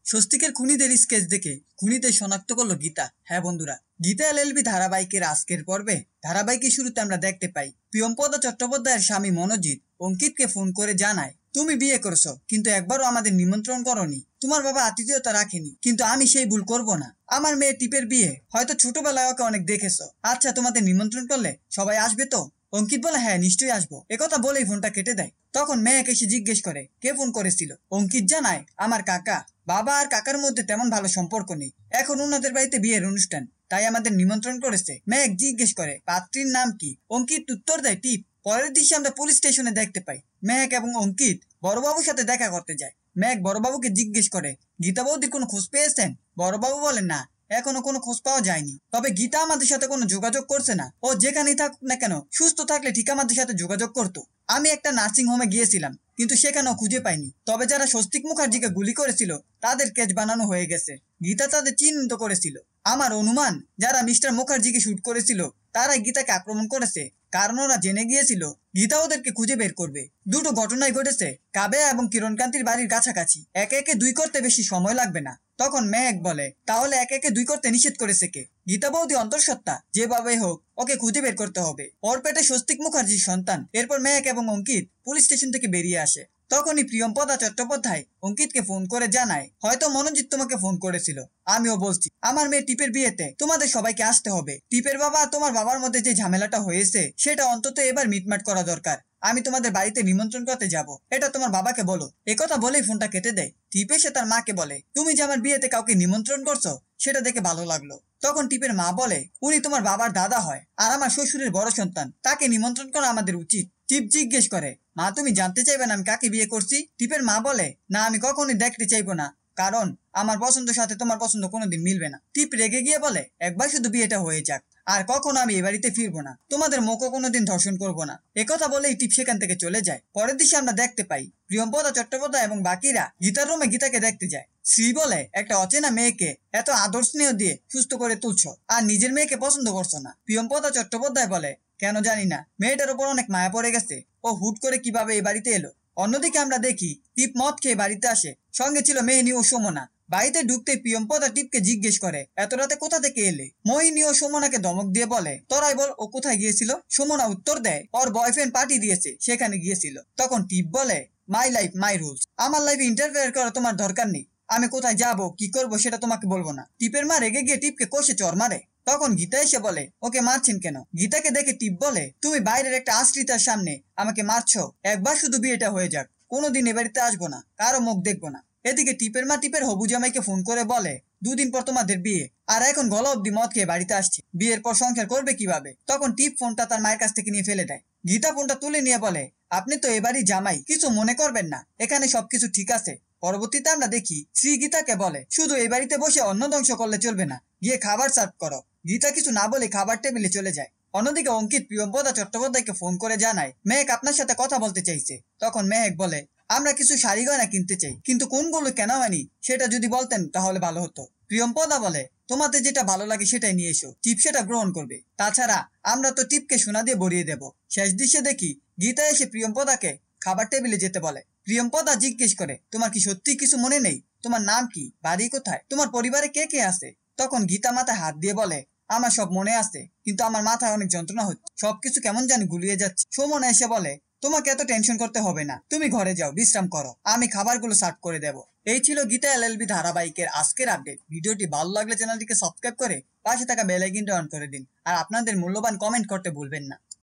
স্বস্তিকের খুনিদের স্কেচ দেখে খুনিদের শনাক্ত করলো গীতা। হ্যাঁ বন্ধুরা, গীতা এলএলবি ধারাবাহিকের আজকের পর্বে ধারাবাহিকের শুরুতে আমরা দেখতে পাই প্রিয়ম্পদা চট্টোপাধ্যায়ের স্বামী মনোজিৎ অঙ্কিতকে ফোন করে জানায়, তুমি বিয়ে করছো কিন্তু একবারও আমাদের নিমন্ত্রণ করনি, তোমার বাবা আতিথেয়তা রাখেনি, কিন্তু আমি সেই ভুল করব না। আমার মেয়ে টিপের বিয়ে, হয়তো ছোটবেলায় ওকে অনেক দেখেছো, আচ্ছা তোমাদের নিমন্ত্রণ করলে সবাই আসবে তো? অঙ্কিত বলে, হ্যাঁ নিশ্চয়ই আসবো। একথা বলেই ফোনটা কেটে দেয়। তখন মেয়েকে এসে জিজ্ঞেস করে কে ফোন করেছিল। অঙ্কিত জানায়, আমার কাকা। বাবা আর কাকার মধ্যে তেমন ভালো সম্পর্ক নেই, এখন ওনাদের বাড়িতে বিয়ের অনুষ্ঠান, তাই আমাদের নিমন্ত্রণ করেছে। মেঘ জিজ্ঞেস করে পাত্রীর নাম কি। অঙ্কিত উত্তর দেয় টিপ। পরের দৃশ্যে আমরা পুলিশ স্টেশনে দেখতে পাই মেঘ এবং অঙ্কিত বড়বাবুর সাথে দেখা করতে যায়। মেঘ বড়বাবুকে জিজ্ঞেস করে, গীতা বৌদির কোনো খোঁজ পেয়েছেন? বড়বাবু বলেন, না এখনো কোনো খোঁজ পাওয়া যায়নি, তবে গীতা আমাদের সাথে কোনো যোগাযোগ করছে না। ও যেখানেই থাকুক না কেন, সুস্থ থাকলে ঠিক আমাদের সাথে যোগাযোগ করতো। আমি একটা নার্সিং হোমে গিয়েছিলাম, কিন্তু সেখানেও খুঁজে পাইনি। তবে যারা স্বস্তিক মুখার্জিকে গুলি করেছিল তাদের কেস বানানো হয়ে গেছে। গীতা তাদের চিহ্নিত করেছিল। আমার অনুমান যারা মিস্টার মুখার্জিকে শুট করেছিল তারাই গীতাকে আক্রমণ করেছে, কারণ ওরা জেনে গিয়েছিল গীতা ওদেরকে খুঁজে বের করবে। দুটো ঘটনাই ঘটেছে কাবেয়া এবং কিরণকান্তির বাড়ির কাছাকাছি, একে একে দুই করতে বেশি সময় লাগবে না। তখন মেঘ বলে, তাহলে একে একে দুই করতে নিষেধ করেছে কে? গীতা বৌদি অন্তঃসত্ত্বা, যেভাবে হোক ওকে খুঁজে বের করতে হবে। ওর পেটে স্বস্তিক মুখার্জির সন্তান। এরপর মেঘ এবং অঙ্কিত পুলিশ স্টেশন থেকে বেরিয়ে আসে। তখনই প্রিয়ম্পদা চট্টোপাধ্যায় অঙ্কিতকে ফোন করে জানায়, হয়তো মনোজিৎ তোমাকে ফোন করেছিল। আমিও বলছি, আমার মেয়ে টিপের বিয়েতে তোমাদের সবাইকে আসতে হবে। টিপের বাবা আর তোমার বাবার মধ্যে যে ঝামেলাটা হয়েছে সেটা অন্তত এবার মিটমাট করা দরকার। আমি তোমাদের বাড়িতে নিমন্ত্রণ করতে যাব, এটা তোমার বাবাকে বলো। একথা বলেই ফোনটা কেটে দেয়। টিপ এসে তার মাকে বলে, তুমি যে আমার বিয়েতে কাউকে নিমন্ত্রণ করছো সেটা দেখে ভালো লাগলো। তখন টিপের মা বলে, উনি তোমার বাবার দাদা হয় আর আমার শ্বশুরের বড় সন্তান, তাকে নিমন্ত্রণ করা আমাদের উচিত। টিপ জিজ্ঞেস করে, মা তুমি জানতে চাইবে না আমি কাকে বিয়ে করছি? টিপের মা বলে, না আমি কখনোই দেখতে চাইবো না, কারণ আমার পছন্দের সাথে তোমার পছন্দ কোনোদিন মিলবে না। টিপ রেগে গিয়ে বলে, একবার শুধু বিয়েটা হয়ে যাক, আর কখনো আমি এ বাড়িতে ফিরবো না, তোমাদের মুখও কোনোদিন ধর্ষণ করবো না। একথা বলেই টিপ সেখান থেকে চলে যায়। পরের দৃশ্যে আমরা দেখতে পাই প্রিয়ম্পদা চট্টোপাধ্যায় এবং বাকিরা গীতার রুমে গীতাকে দেখতে যায়। শ্রী বলে, একটা অচেনা মেয়েকে এত আদর স্নেহ দিয়ে সুস্থ করে তুলছো আর নিজের মেয়েকে পছন্দ করছো না। প্রিয়ম্পদা চট্টোপাধ্যায় বলে, কেন জানি না, মেয়েটার উপর অনেক মায়া পড়ে গেছে, ও হুট করে কিভাবে এই বাড়িতে এলো। অন্যদিকে আমরা দেখি টিপ মদ খেয়ে বাড়িতে আসে, সঙ্গে ছিল মেহনি ও সুমনা। বাড়িতে ঢুকতে প্রিয়ম্পদা টিপকে জিজ্ঞেস করে, এত রাতে কোথা থেকে এলে? মোহিনী ও সুমনাকে ধমক দিয়ে বলে, তোরাই বল ও কোথায় গিয়েছিল। সুমনা উত্তর দেয়, ওর বয়ফ্রেন্ড পার্টি দিয়েছে, সেখানে গিয়েছিল। তখন টিপ বলে, মাই লাইফ মাই রুলস, আমার লাইফে ইন্টারফেয়ার করা তোমার দরকার নেই, আমি কোথায় যাব কি করব সেটা তোমাকে বলবো না। টিপের মা রেগে গিয়ে টিপকে কষে চর মারে। তখন গীতা এসে বলে, ওকে মারছেন কেন? গীতাকে দেখে টিপ বলে, তুমি বাইরের একটা আশ্রিতার সামনে আমাকে মারছো, একবার শুধু বিয়েটা হয়ে যাক, কোনোদিন এ বাড়িতে আসবো না, কারো মুখ দেখবো না। এদিকে টিপের মা টিপের হবু জামাইকে ফোন করে বলে, দুদিন পর তোমাদের বিয়ে, আর এখন গলা অব্দি মদ খেয়ে বাড়িতে আসছে, বিয়ের পর সংসার করবে কিভাবে? তখন টিপ ফোনটা তার মায়ের কাছ থেকে নিয়ে ফেলে দেয়। গীতা ফোনটা তুলে নিয়ে বলে, আপনি তো এবারই জামাই, কিছু মনে করবেন না, এখানে সবকিছু ঠিক আছে। পরবর্তীতে আমরা দেখি শ্রী গীতাকে বলে, শুধু এই বাড়িতে বসে অন্ন ধ্বংস করলে চলবে না, গিয়ে খাবার সার্ভ করো। গীতা কিছু না বলে খাবার টেবিলে চলে যায়। অন্যদিকে অঙ্কিত প্রিয়ম্পদা চট্টোপাধ্যায়কে ফোন করে জানায়, মেহেক আপনার সাথে কথা বলতে চাইছে। তখন মেহেক বলে, আমরা কিছু শাড়ি গয়না কিনতে চাই, কিন্তু কোনগুলো কেনা হয়নি সেটা যদি বলতেন তাহলে ভালো হতো। প্রিয়ম্পদা বলে, তোমাদের যেটা ভালো লাগে সেটাই নিয়ে এসো, টিপ সেটা গ্রহণ করবে, তাছাড়া আমরা তো টিপকে সোনা দিয়ে ভরিয়ে দেব। শেষ দৃশ্যে দেখি গীতা এসে প্রিয়ম্পদাকে খাবার টেবিলে যেতে বলে। প্রিয়ম্পদা জিজ্ঞেস করে, তোমার কি সত্যি কিছু মনে নেই? তোমার নাম কি, বাড়ি কোথায়, তোমার পরিবারে কে কে আছে? তখন গীতা মাথায় হাত দিয়ে বলে, আমার সব মনে আছে, কিন্তু আমার মাথায় অনেক যন্ত্রণা হচ্ছে, সবকিছু কেমন জানি গুলিয়ে যাচ্ছে। সুমনা এসে বলে, তোমাকে এত টেনশন করতে হবে না, তুমি ঘরে যাও, বিশ্রাম করো, আমি খাবারগুলো সার্ভ করে দেব। এই ছিল গীতা এলএলবি ধারাবাহিকের আজকের আপডেট। ভিডিওটি ভালো লাগলে চ্যানেলটিকে সাবস্ক্রাইব করে পাশে থাকা বেল আইকনটি অন করে দিন, আর আপনাদের মূল্যবান কমেন্ট করতে ভুলবেন না।